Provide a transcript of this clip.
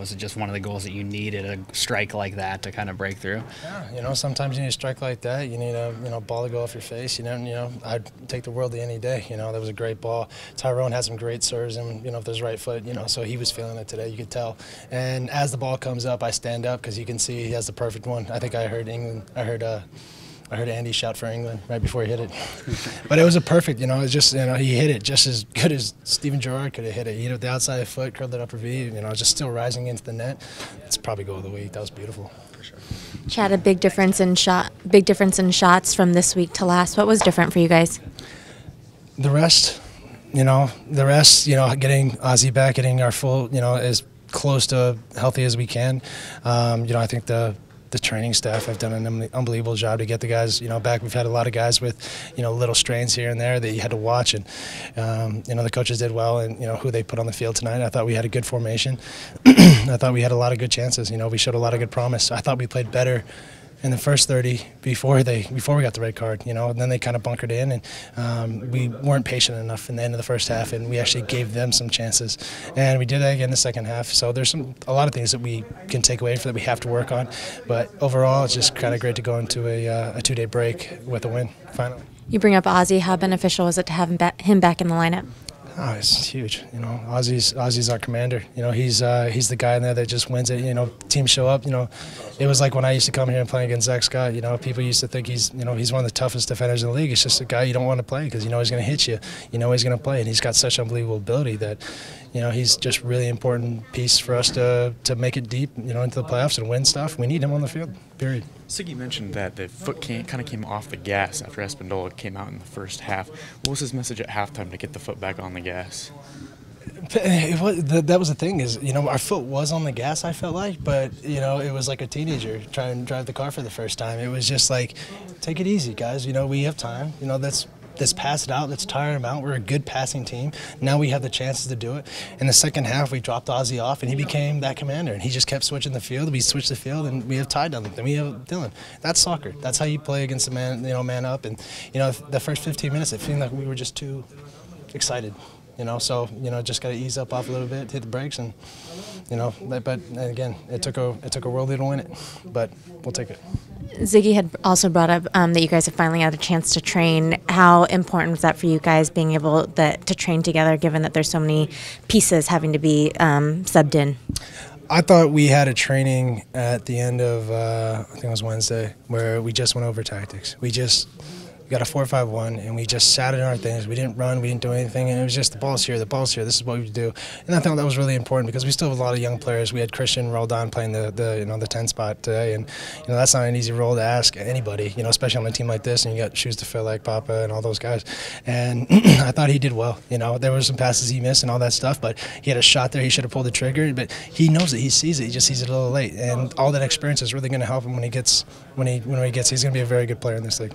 Was it just one of the goals that you needed, a strike like that to kind of break through? Yeah, sometimes you need a strike like that. You need a ball to go off your face. I'd take the world any day. That was a great ball. Tyrone had some great serves, and with his right foot, so he was feeling it today. You could tell. And as the ball comes up, I stand up because you can see he has the perfect one. I think I heard England. I heard Andy shout for England right before he hit it. But it was a perfect, it was just, he hit it just as good as Steven Gerrard could have hit it. He hit it with the outside of the foot, curled it upper V, just still rising into the net. It's probably goal of the week. That was beautiful. For sure. Chad, a big difference in shots from this week to last. What was different for you guys? The rest, getting Ozzy back, getting our full, as close to healthy as we can. I think the training staff have done an unbelievable job to get the guys, back. We've had a lot of guys with, little strains here and there that you had to watch, and the coaches did well, and who they put on the field tonight. I thought we had a good formation. I thought we had a lot of good chances. We showed a lot of good promise. I thought we played better in the first 30 before we got the red card, and then they kind of bunkered in, and we weren't patient enough in the end of the first half, and we actually gave them some chances, and we did that again in the second half. So there's a lot of things that we can take away that we have to work on, but overall it's just kind of great to go into a 2-day break with a win finally. You bring up Ozzy. How beneficial was it to have him back in the lineup? Oh, it's huge. Ozzy's our commander. He's the guy in there that just wins it. Teams show up. It was like when I used to come here and play against Zach Scott. People used to think he's one of the toughest defenders in the league. It's just a guy you don't want to play because he's going to hit you. He's going to play, and he's got such unbelievable ability that he's just really important piece for us to make it deep, into the playoffs and win stuff. We need him on the field. Period. Siggy mentioned that the foot kind of came off the gas after Espindola came out in the first half. What was his message at halftime to get the foot back on the gas? That was the thing is, our foot was on the gas, I felt like, but, it was like a teenager trying to drive the car for the first time. It was just like, take it easy, guys. We have time. Let's pass it out. Let's tire him out. We're a good passing team. Now we have the chances to do it. In the second half, we dropped Ozzy off, and he became that commander. And he just kept switching the field. We switched the field, and we have Ty Dunn. Then we have Dylan. That's soccer. That's how you play against a man, man up. And the first 15 minutes, it seemed like we were just too excited. So just got to ease up off a little bit, hit the brakes, and but again, it took a worldie to win it, but we'll take it. Ziggy had also brought up that you guys have finally had a chance to train. How important was that for you guys being able to train together, given that there's so many pieces having to be subbed in? I thought we had a training at the end of, I think it was Wednesday, where we just went over tactics. We got a 4-5-1, and we just sat in our things. We didn't run, we didn't do anything, and it was just the ball's here, this is what we do. And I thought that was really important because we still have a lot of young players. We had Christian Roldan playing the 10 spot today, and that's not an easy role to ask anybody, especially on a team like this, and you got shoes to fill like Papa and all those guys. And I thought he did well. There were some passes he missed and all that stuff, but he had a shot there. He should have pulled the trigger, but he knows it. He sees it. He just sees it a little late, and all that experience is really going to help him when he gets. He's going to be a very good player in this league.